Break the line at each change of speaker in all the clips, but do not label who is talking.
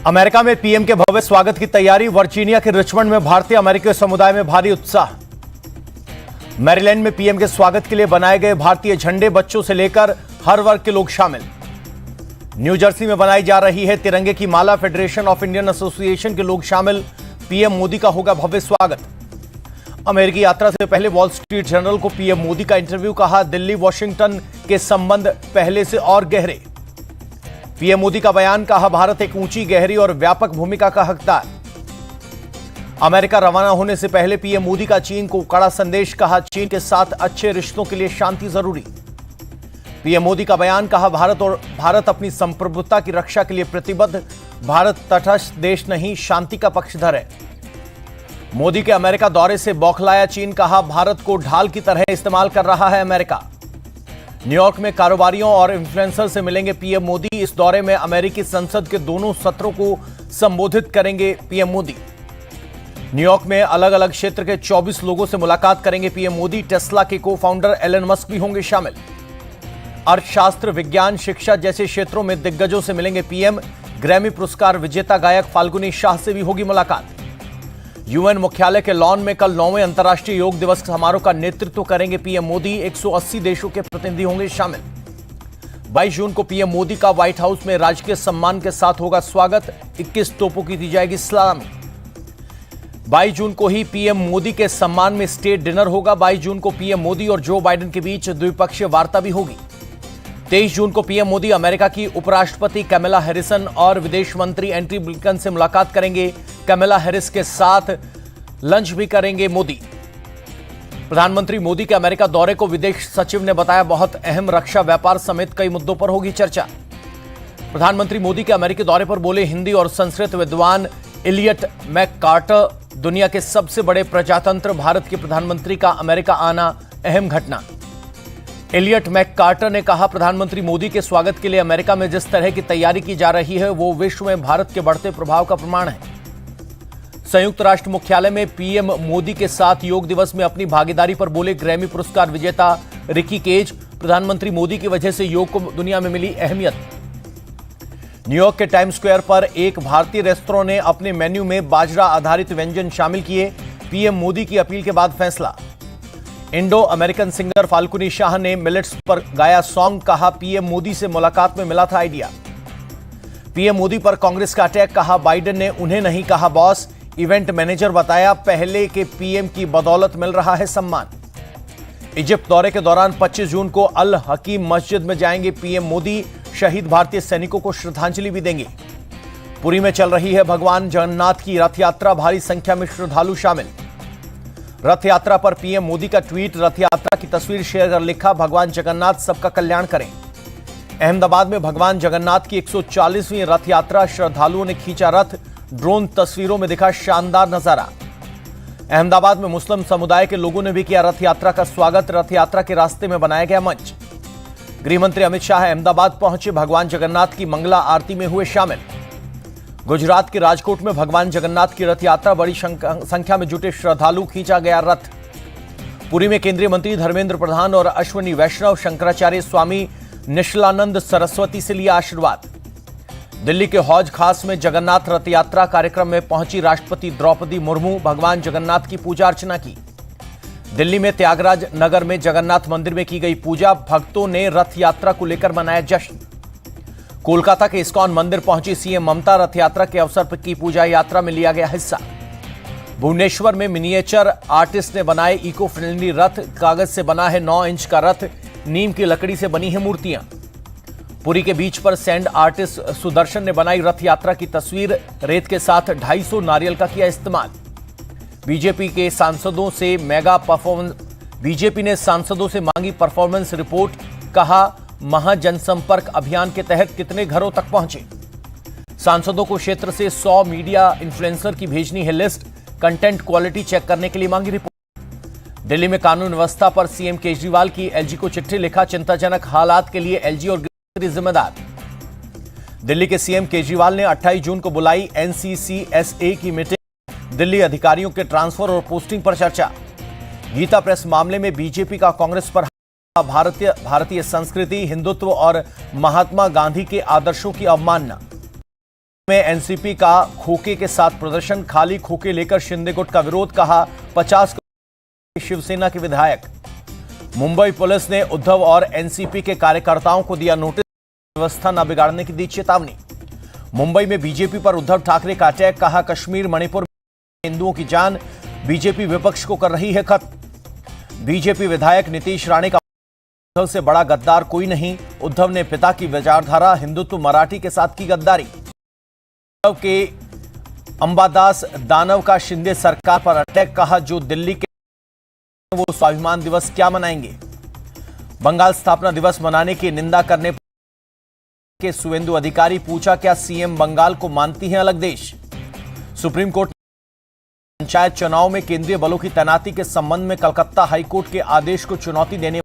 America में PM के भव्य स्वागत की तैयारी। वर्जीनिया के रिचमंड में भारतीय अमेरिकी समुदाय में भारी उत्साह। मैरीलैंड में पीएम के स्वागत के लिए बनाए गए भारतीय झंडे, बच्चों से लेकर हर वर्ग के लोग शामिल। न्यू जर्सी में बनाई जा रही है तिरंगे की माला, फेडरेशन ऑफ इंडियन एसोसिएशन के लोग शामिल। पीएम मोदी का होगा भव्य स्वागत। अमेरिकी यात्रा से पहले वॉल स्ट्रीट जर्नल को पीएम मोदी का इंटरव्यू। कहा, दिल्ली वॉशिंगटन के संबंध पहले से और गहरे। पीएम मोदी का बयान। कहा, भारत एक ऊंची, गहरी और व्यापक भूमिका का हकदार। अमेरिका रवाना होने से पहले पीएम मोदी का चीन को कड़ा संदेश। कहा, चीन के साथ अच्छे रिश्तों के लिए शांति जरूरी। पीएम मोदी का बयान। कहा, भारत अपनी संप्रभुता की रक्षा के लिए प्रतिबद्ध। भारत तटस्थ देश नहीं, शांति का पक्षधर है। मोदी के अमेरिका दौरे से बौखलाया चीन। कहा, भारत को ढाल की तरह इस्तेमाल कर रहा है अमेरिका। न्यूयॉर्क में कारोबारियों और इन्फ्लुएंसर से मिलेंगे पीएम मोदी। इस दौरे में अमेरिकी संसद के दोनों सत्रों को संबोधित करेंगे पीएम मोदी। न्यूयॉर्क में अलग अलग क्षेत्र के 24 लोगों से मुलाकात करेंगे पीएम मोदी। टेस्ला के को फाउंडर एलन मस्क भी होंगे शामिल। अर्थशास्त्र, विज्ञान, शिक्षा जैसे क्षेत्रों में दिग्गजों से मिलेंगे पीएम। ग्रैमी पुरस्कार विजेता गायक फाल्गुनी शाह से भी होगी मुलाकात। यूएन मुख्यालय के लॉन में कल 9वें अंतर्राष्ट्रीय योग दिवस समारोह का नेतृत्व करेंगे पीएम मोदी। 180 देशों के प्रतिनिधि होंगे शामिल। 22 जून को पीएम मोदी का व्हाइट हाउस में राजकीय सम्मान के साथ होगा स्वागत। 21 तोपों की दी जाएगी सलामी। 22 जून को ही पीएम मोदी के सम्मान में स्टेट डिनर होगा। 22 जून को पीएम मोदी और जो बाइडेन के बीच द्विपक्षीय वार्ता भी होगी। 23 जून को पीएम मोदी अमेरिका की उपराष्ट्रपति कैमला हैरिसन और विदेश मंत्री एंटनी ब्लिंकन से मुलाकात करेंगे। कैमला हैरिस के साथ लंच भी करेंगे मोदी। प्रधानमंत्री मोदी के अमेरिका दौरे को विदेश सचिव ने बताया बहुत अहम। रक्षा, व्यापार समेत कई मुद्दों पर होगी चर्चा। प्रधानमंत्री मोदी के अमेरिकी दौरे पर बोले हिंदी और संस्कृत विद्वान इलियट मैककार्टर। दुनिया के सबसे बड़े प्रजातंत्र भारत के प्रधानमंत्री का अमेरिका आना अहम घटना। इलियट मैककार्टर ने कहा, प्रधानमंत्री मोदी के स्वागत के लिए अमेरिका में जिस तरह की तैयारी की जा रही है वो विश्व में भारत के बढ़ते प्रभाव का प्रमाण है। संयुक्त राष्ट्र मुख्यालय में पीएम मोदी के साथ योग दिवस में अपनी भागीदारी पर बोले ग्रैमी पुरस्कार विजेता रिकी केज। प्रधानमंत्री मोदी की वजह से योग को दुनिया में मिली अहमियत। न्यूयॉर्क के टाइम स्क्वायर पर एक भारतीय रेस्तरां ने अपने मेन्यू में बाजरा आधारित व्यंजन शामिल किए। पीएम मोदी की अपील के बाद फैसला। Indo American singer Falguni Shah ने मिलेट्स पर गाया सॉन्ग। कहा, पीएम मोदी से मुलाकात में मिला था आइडिया। पीएम मोदी पर कांग्रेस का अटैक। कहा, बाइडेन ने उन्हें नहीं कहा बॉस। इवेंट मैनेजर बताया, पहले के पीएम की बदौलत मिल रहा है सम्मान। इजिप्ट दौरे के दौरान 25 जून को अल हकीम मस्जिद में जाएंगे पीएम मोदी। शहीद भारतीय सैनिकों को श्रद्धांजलि भी देंगे। पुरी में चल रही है भगवान जगन्नाथ की रथ यात्रा। भारी संख्या में श्रद्धालु शामिल। रथ यात्रा पर पीएम मोदी का ट्वीट। रथ यात्रा की तस्वीर शेयर कर लिखा, भगवान जगन्नाथ सबका कल्याण करें। अहमदाबाद में भगवान जगन्नाथ की 140वीं रथ यात्रा। श्रद्धालुओं ने खींचा रथ। ड्रोन तस्वीरों में दिखा शानदार नजारा। अहमदाबाद में मुस्लिम समुदाय के लोगों ने भी किया रथ यात्रा का स्वागत। रथ यात्रा के रास्ते में बनाया गया मंच। गृहमंत्री अमित शाह अहमदाबाद पहुंचे। भगवान जगन्नाथ की मंगला आरती में हुए शामिल। गुजरात के राजकोट में भगवान जगन्नाथ की रथ यात्रा। बड़ी संख्या में जुटे श्रद्धालु, खींचा गया रथ। पुरी में केंद्रीय मंत्री धर्मेंद्र प्रधान और अश्विनी वैष्णव शंकराचार्य स्वामी निश्चलानंद सरस्वती से लिया आशीर्वाद। दिल्ली के हौज खास में जगन्नाथ रथ यात्रा कार्यक्रम में पहुंची राष्ट्रपति द्रौपदी मुर्मू। भगवान जगन्नाथ की पूजा अर्चना की। दिल्ली में त्यागराज नगर में जगन्नाथ मंदिर में की गई पूजा। भक्तों ने रथ यात्रा को लेकर मनाया जश्न। कोलकाता के इस्कॉन मंदिर पहुंची सीएम ममता। रथ यात्रा के अवसर पर की पूजा यात्रा में लिया गया हिस्सा। भुवनेश्वर में मिनिएचर आर्टिस्ट ने बनाए इको फ्रेंडली रथ। कागज से बना है 9 इंच का रथ। नीम की लकड़ी से बनी है मूर्तियां। पुरी के बीच पर सैंड आर्टिस्ट सुदर्शन ने बनाई रथ यात्रा की तस्वीर। रेत के साथ 250 नारियल का किया इस्तेमाल। बीजेपी ने सांसदों से मांगी परफॉर्मेंस रिपोर्ट। कहा, महाजनसंपर्क अभियान के तहत कितने घरों तक पहुंचे। सांसदों को क्षेत्र से 100 मीडिया इन्फ्लुएंसर की भेजनी है लिस्ट। कंटेंट क्वालिटी चेक करने के लिए मांगी रिपोर्ट। दिल्ली में कानून व्यवस्था पर सीएम केजरीवाल की एलजी को चिट्ठी। लिखा, चिंताजनक हालात के लिए एलजी और जिम्मेदार। दिल्ली के सीएम केजरीवाल ने 28 जून को बुलाई एनसीसीएसए की मीटिंग। दिल्ली अधिकारियों के ट्रांसफर और पोस्टिंग पर चर्चा। गीता प्रेस मामले में बीजेपी का कांग्रेस पर भारतीय संस्कृति, हिंदुत्व और महात्मा गांधी के आदर्शों की अवमानना। में एनसीपी का खोखे के साथ प्रदर्शन, खाली खोखे लेकर शिंदे गुट का विरोध, कहा 50 करोड़ शिवसेना के विधायक। मुंबई पुलिस ने उद्धव और एनसीपी के कार्यकर्ताओं को दिया नोटिस, व्यवस्था न बिगाड़ने की दी चेतावनी। मुंबई में बीजेपी पर उद्धव ठाकरे का अटैक, कहा कश्मीर मणिपुर में हिंदुओं की जान, बीजेपी विपक्ष को कर रही है खत्म। बीजेपी विधायक नीतीश राणे का उद्धव से बड़ा गद्दार कोई नहीं, उद्धव ने पिता की विचारधारा हिंदुत्व मराठी के साथ की गद्दारी। उद्धव के अंबादास दानव का शिंदे सरकार पर अटैक, कहा जो दिल्ली के वो स्वाभिमान दिवस क्या मनाएंगे। बंगाल स्थापना दिवस मनाने की निंदा करने के सुवेंदु अधिकारी, पूछा क्या सीएम बंगाल को मानती हैं अलग देश। सुप्रीम कोर्ट ने पंचायत चुनाव में केंद्रीय बलों की तैनाती के संबंध में कलकत्ता हाईकोर्ट के आदेश को चुनौती देने।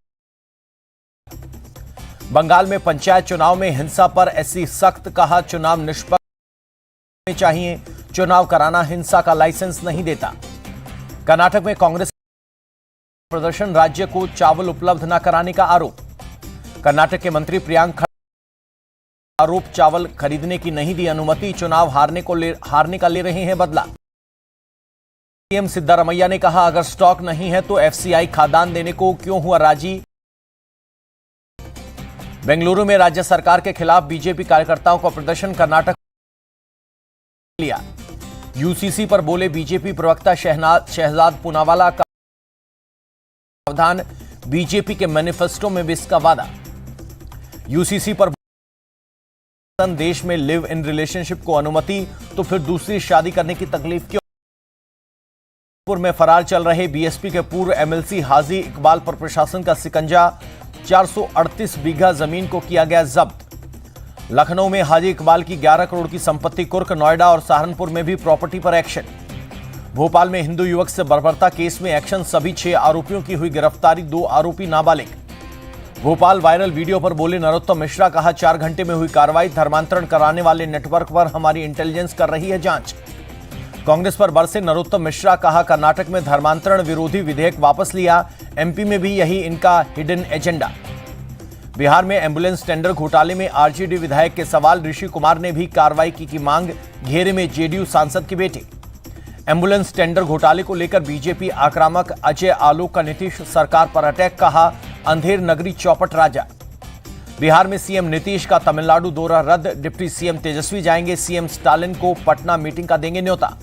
बंगाल में पंचायत चुनाव में हिंसा पर एससी सख्त, कहा चुनाव निष्पक्ष चाहिए, चुनाव कराना हिंसा का लाइसेंस नहीं देता। कर्नाटक में कांग्रेस प्रदर्शन, राज्य को चावल उपलब्ध न कराने का आरोप। कर्नाटक के मंत्री प्रियांक खड़गे आरोप, चावल खरीदने की नहीं दी अनुमति, चुनाव हारने का ले रहे हैं बदला। सीएम सिद्धारमैया ने कहा अगर स्टॉक नहीं है तो एफसीआई खादान देने को क्यों हुआ राजी। बेंगलुरु में राज्य सरकार के खिलाफ बीजेपी कार्यकर्ताओं का प्रदर्शन, कर्नाटक लिया। यूसीसी पर बोले बीजेपी प्रवक्ता शहजाद पूनावाला का प्रावधान, बीजेपी के मैनिफेस्टो में भी इसका वादा। यूसीसी पर देश में लिव इन रिलेशनशिप को अनुमति, तो फिर दूसरी शादी करने की तकलीफ क्यों। पुर में फरार चल रहे बीएसपी के पूर्व एमएलसी हाजी इकबाल पर प्रशासन का सिकंजा, 438 बीघा जमीन को किया गया जब्त। लखनऊ में हाजी इकबाल की 11 करोड़ की संपत्ति कुर्क, नोएडा और सहारनपुर में भी प्रॉपर्टी पर एक्शन। भोपाल में हिंदू युवक से बर्बरता केस में एक्शन, सभी 6 आरोपियों की हुई गिरफ्तारी, 2 आरोपी नाबालिग। भोपाल वायरल वीडियो पर बोले नरोत्तम मिश्रा, कहा 4 घंटे में हुई कार्रवाई, धर्मांतरण कराने वाले नेटवर्क पर हमारी इंटेलिजेंस कर रही है जांच। कांग्रेस पर बरसे नरोत्तम मिश्रा, कहा कर्नाटक में धर्मांतरण विरोधी विधेयक वापस लिया, एमपी में भी यही इनका हिडन एजेंडा। बिहार में एम्बुलेंस टेंडर घोटाले में आरजेडी विधायक के सवाल, ऋषि कुमार ने भी कार्रवाई की मांग, घेरे में जेडीयू सांसद की बेटी। एम्बुलेंस टेंडर घोटाले को लेकर बीजेपी आक्रामक, अजय आलोक का नीतीश सरकार पर अटैक, कहा अंधेर नगरी चौपट राजा। बिहार में सीएम नीतीश का तमिलनाडु दौरा रद्द, डिप्टी सीएम तेजस्वी जाएंगे, सीएम स्टालिन को पटना मीटिंग का देंगे न्योता।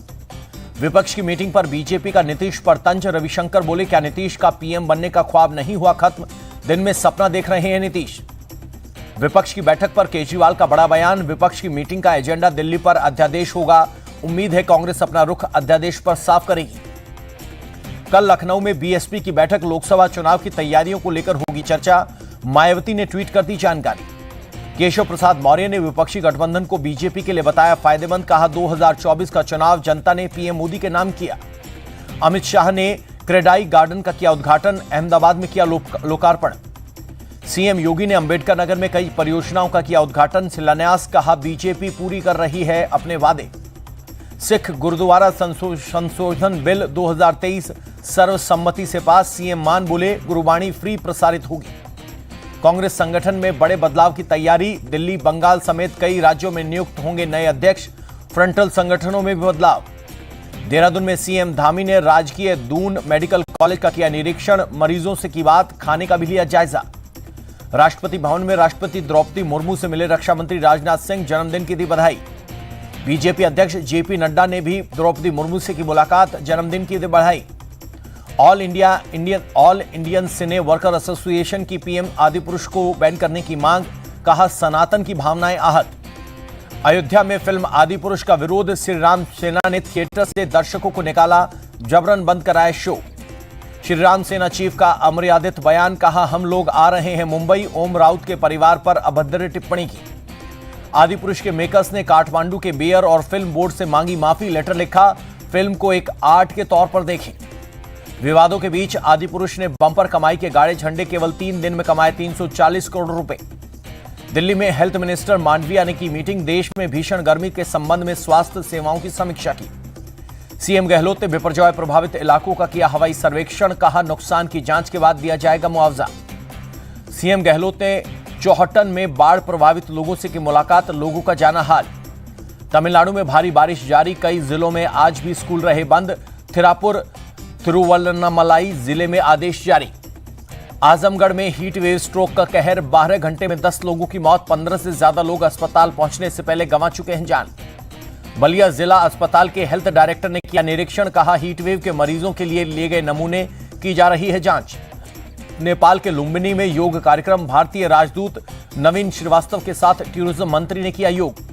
विपक्ष की मीटिंग पर बीजेपी का नीतीश पर तंज, रविशंकर बोले क्या नीतीश का पीएम बनने का ख्वाब नहीं हुआ खत्म, दिन में सपना देख रहे हैं नीतीश। विपक्ष की बैठक पर केजरीवाल का बड़ा बयान, विपक्ष की मीटिंग का एजेंडा दिल्ली पर अध्यादेश होगा, उम्मीद है कांग्रेस अपना रुख अध्यादेश पर साफ करेगी। कल लखनऊ में बीएसपी की बैठक, लोकसभा चुनाव की तैयारियों को लेकर होगी चर्चा, मायावती ने ट्वीट कर दी जानकारी। केशव प्रसाद मौर्य ने विपक्षी गठबंधन को बीजेपी के लिए बताया फायदेमंद, कहा 2024 का चुनाव जनता ने पीएम मोदी के नाम किया। अमित शाह ने क्रेडाई गार्डन का किया उद्घाटन, अहमदाबाद में किया लोकार्पण। सीएम योगी ने अंबेडकर नगर में कई परियोजनाओं का किया उद्घाटन, शिलान्यास, कहा बीजेपी पूरी कर रही है अपने वादे। सिख गुरुद्वारा संशोधन बिल 2023 सर्वसम्मति से पास, सीएम मान बोले गुरुबाणी फ्री प्रसारित होगी। कांग्रेस संगठन में बड़े बदलाव की तैयारी, दिल्ली बंगाल समेत कई राज्यों में नियुक्त होंगे नए अध्यक्ष, फ्रंटल संगठनों में भी बदलाव। देहरादून में सीएम धामी ने राजकीय दून मेडिकल कॉलेज का किया निरीक्षण, मरीजों से की बात, खाने का भी लिया जायजा। राष्ट्रपति भवन में राष्ट्रपति द्रौपदी मुर्मू से मिले रक्षा मंत्री राजनाथ सिंह, जन्मदिन की दी बधाई। बीजेपी अध्यक्ष जेपी नड्डा ने भी द्रौपदी मुर्मू से की मुलाकात, जन्मदिन की दी बधाई। ऑल इंडियन सिने वर्कर एसोसिएशन की पीएम आदिपुरुष को बैन करने की मांग, कहा सनातन की भावनाएं आहत। अयोध्या में फिल्म आदिपुरुष का विरोध, श्री राम सेना ने थिएटर से दर्शकों को निकाला, जबरन बंद कराया शो। श्री राम सेना चीफ का अमर्यादित बयान, कहा हम लोग आ रहे हैं मुंबई, ओम राउत के परिवार पर अभद्र टिप्पणी की। आदिपुरुष के मेकर्स ने काठमांडू के मेयर और फिल्म बोर्ड से मांगी माफी, लेटर लिखा, फिल्म को एक आर्ट के तौर पर देखें। विवादों के बीच आदिपुरुष ने बंपर कमाई के गाड़े झंडे, केवल 3 दिन में कमाए 340 करोड़ रुपए। दिल्ली में हेल्थ मिनिस्टर मांडविया ने की मीटिंग, देश में भीषण गर्मी के संबंध में स्वास्थ्य सेवाओं की समीक्षा की। सीएम गहलोत ने बिपरजॉय प्रभावित इलाकों का किया हवाई सर्वेक्षण, कहा नुकसान की जांच के बाद दिया जाएगा मुआवजा। सीएम गहलोत ने चौहट्टन में बाढ़ प्रभावित लोगों से की मुलाकात, लोगों का जाना हाल। तमिलनाडु में भारी बारिश जारी, कई जिलों में आज भी स्कूल रहे बंद। थिरापुर तिरुवल्लनामलाई जिले में आदेश जारी। आजमगढ़ में हीट वेव स्ट्रोक का कहर, 12 घंटे में 10 लोगों की मौत, 15 से ज्यादा लोग अस्पताल पहुंचने से पहले गंवा चुके हैं जान। बलिया जिला अस्पताल के हेल्थ डायरेक्टर ने किया निरीक्षण, कहा हीट वेव के मरीजों के लिए लिए गए नमूने की जा रही है जांच। नेपाल के लुम्बिनी में योग कार्यक्रम, भारतीय राजदूत नवीन श्रीवास्तव के साथ टूरिज्म मंत्री ने किया योग।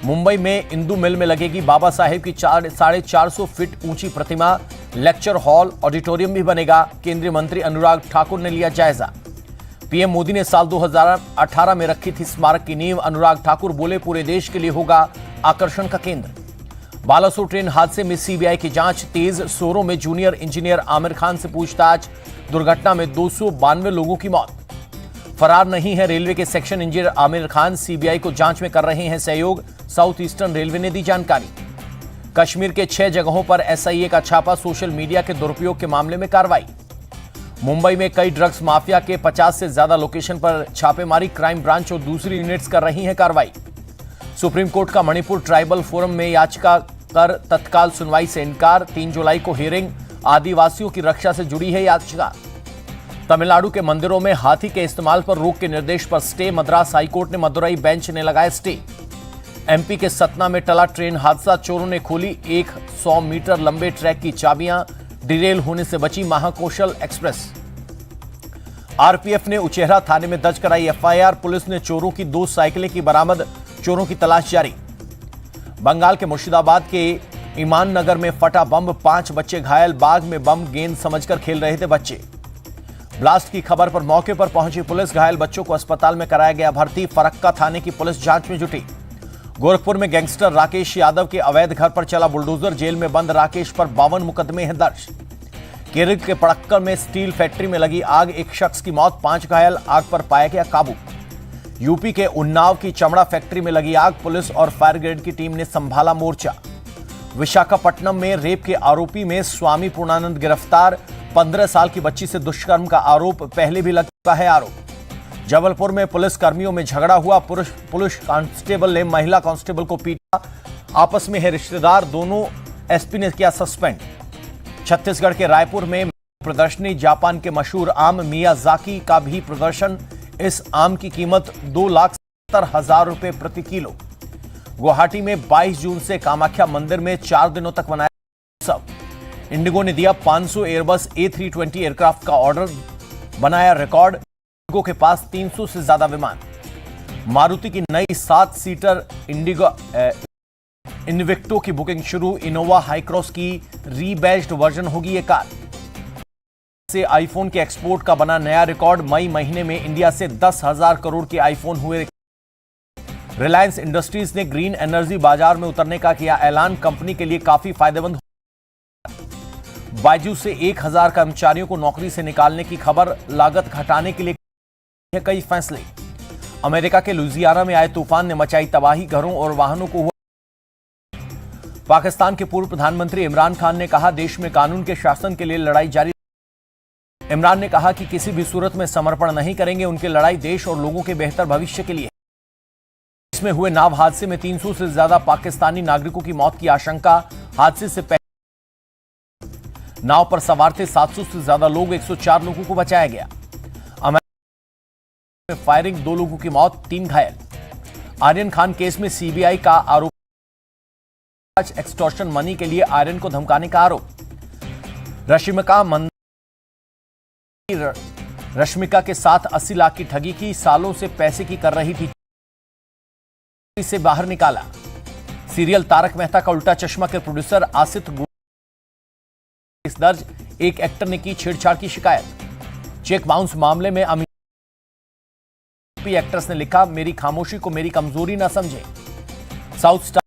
मुंबई में इंदू मिल में लगेगी बाबा साहेब की 450 फीट ऊंची प्रतिमा, लेक्चर हॉल, ऑडिटोरियम भी बनेगा। केंद्रीय मंत्री अनुराग ठाकुर ने लिया जायजा। पीएम मोदी ने साल 2018 में रखी थी स्मारक की नींव, अनुराग ठाकुर बोले पूरे देश के लिए होगा आकर्षण का केंद्र। बालासोर ट्रेन हादसे में सीबीआई की जांच तेज, सोरो में जूनियर इंजीनियर आमिर खान से पूछताछ, दुर्घटना में 292 लोगों की मौत। फरार नहीं है रेलवे के section engineer Aamir Khan, CBI को जांच में कर रहे हैं सहयोग, साउथ ईस्टर्न रेलवे ने दी जानकारी। कश्मीर के 6 जगहों पर एसआईए का छापा, सोशल मीडिया के दुरुपयोग के मामले में कार्रवाई। मुंबई में कई ड्रग्स माफिया के 50 से ज्यादा लोकेशन पर छापेमारी, क्राइम ब्रांच और दूसरी यूनिट्स कर रही हैं कार्रवाई। सुप्रीम कोर्ट का मणिपुर ट्राइबल फोरम में याचिका कर तत्काल सुनवाई से इनकार, 3 जुलाई को हियरिंग, आदिवासियों की रक्षा से जुड़ी है याचिका। तमिलनाडु के मंदिरों में हाथी के इस्तेमाल पर रोक के निर्देश पर स्टे, मद्रास हाईकोर्ट ने मदुरई बेंच ने लगाया स्टे। एमपी के सतना में टला ट्रेन हादसा, चोरों ने खोली 100 मीटर लंबे ट्रैक की चाबियां, डिरेल होने से बची महाकौशल एक्सप्रेस। आरपीएफ ने उचेहरा थाने में दर्ज कराई एफआईआर, पुलिस ने चोरों की 2 साइकिलें की बरामद, चोरों की तलाश जारी। बंगाल के मुर्शिदाबाद के ईमान नगर में फटा बम, 5 बच्चे घायल, बाग में बम गेंद समझकर खेल रहे थे बच्चे। ब्लास्ट की खबर पर मौके पर पहुंची पुलिस, घायल बच्चों को अस्पताल में कराया गया भर्ती। फरक्का थाने की पुलिस जांच में जुटी। गोरखपुर में गैंगस्टर राकेश यादव के अवैध घर पर चला बुलडोजर, जेल में बंद राकेश पर 52 मुकदमे हैं दर्ज। केरल के पड़क्कर में स्टील फैक्ट्री में लगी आग, एक शख्स की मौत, 5 घायल, आग पर पाया गया काबू। यूपी के उन्नाव की चमड़ा फैक्ट्री में लगी आग, पुलिस और फायर ब्रिगेड की टीम ने संभाला मोर्चा। विशाखापट्टनम में रेप के आरोपी में स्वामी पूर्णानंद गिरफ्तार, 15 साल की बच्ची से दुष्कर्म का आरोप पहले भी लग चुका है आरोप। जबलपुर में पुलिस कर्मियों में झगड़ा हुआ, पुलिस कांस्टेबल ने महिला कांस्टेबल को पीटा, आपस में है रिश्तेदार, दोनों एसपी ने किया सस्पेंड। छत्तीसगढ़ के रायपुर में प्रदर्शनी, जापान के मशहूर आम मियाजाकी का भी प्रदर्शन, इस आम की कीमत 2,70,000 रुपए प्रति किलो। गुवाहाटी में 22 जून से कामाख्या मंदिर में 4 दिनों तक मनाया उत्सव। इंडिगो ने दिया 500 एयरबस A320 एयरक्राफ्ट का ऑर्डर, बनाया रिकॉर्ड। इंडिगो के पास 300 से ज्यादा विमान। मारुति की नई 7 सीटर इंडिगो इन्विक्टो की बुकिंग शुरू, इनोवा हाईक्रॉस की रीबैज्ड वर्जन होगी ये कार। से आईफोन के एक्सपोर्ट का बना नया रिकॉर्ड, मई महीने में इंडिया से 10,000 करोड़ के आईफोन हुए। रिलायंस इंडस्ट्रीज ने ग्रीन एनर्जी बाजार में उतरने का किया ऐलान, कंपनी के लिए काफी फायदेमंद। बायजू से 1,000 कर्मचारियों को नौकरी से निकालने की खबर, लागत घटाने के लिए कई फैसले। अमेरिका के लुजियाना में आए तूफान ने मचाई तबाही, घरों और वाहनों को हुआ। पाकिस्तान के पूर्व प्रधानमंत्री इमरान खान ने कहा देश में कानून के शासन के लिए लड़ाई जारी। इमरान ने कहा कि किसी भी सूरत में समर्पण नहीं करेंगे, उनकी लड़ाई देश और लोगों के बेहतर भविष्य के लिए। इसमें हुए नाव हादसे में 300 से ज्यादा पाकिस्तानी नागरिकों की मौत की आशंका। हादसे से पहले नाव पर सवार थे 700 से ज्यादा लोग, 104 लोगों को बचाया गया। अमेरिका में फायरिंग, 2 लोगों की मौत, 3 घायल। आर्यन खान केस में सीबीआई का आरोप, एक्सटॉर्शन मनी के लिए आर्यन को धमकाने का आरोप। रश्मिका के साथ 80 लाख की ठगी की, सालों से पैसे की कर रही थी, से बाहर निकाला। सीरियल तारक मेहता का उल्टा चश्मा के प्रोड्यूसर आसित केस दर्ज, एक एक्टर ने की छेड़छाड़ की शिकायत। चेक बाउंस मामले में एक्ट्रेस ने लिखा मेरी खामोशी को मेरी कमजोरी ना समझे। साउथ स्टार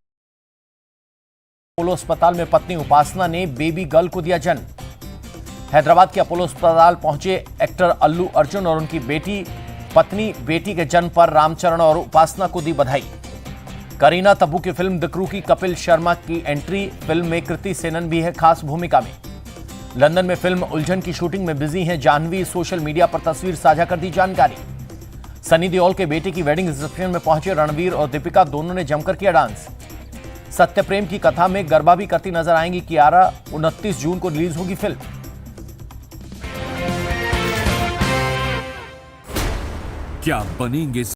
अपोलो अस्पताल में पत्नी उपासना ने बेबी गर्ल को दिया जन्म। हैदराबाद के अपोलो अस्पताल पहुंचे एक्टर अल्लू अर्जुन और उनकी पत्नी बेटी के जन्म पर रामचरण और उपासना को दी बधाई। करीना तब्बू की फिल्म द क्रू की कपिल शर्मा की एंट्री, फिल्म में कृति सेनन भी है खास भूमिका में। लंदन में फिल्म उलझन की शूटिंग में बिजी हैं जाह्नवी, सोशल मीडिया पर तस्वीर साझा कर दी जानकारी। सनी देओल के बेटे की वेडिंग रिसेप्शन में पहुंचे रणवीर और दीपिका, दोनों ने जमकर किया डांस। सत्य प्रेम की कथा में गरबा भी करती नजर आएंगी कियारा। 29 जून को रिलीज होगी फिल्म।
क्या बनेंगे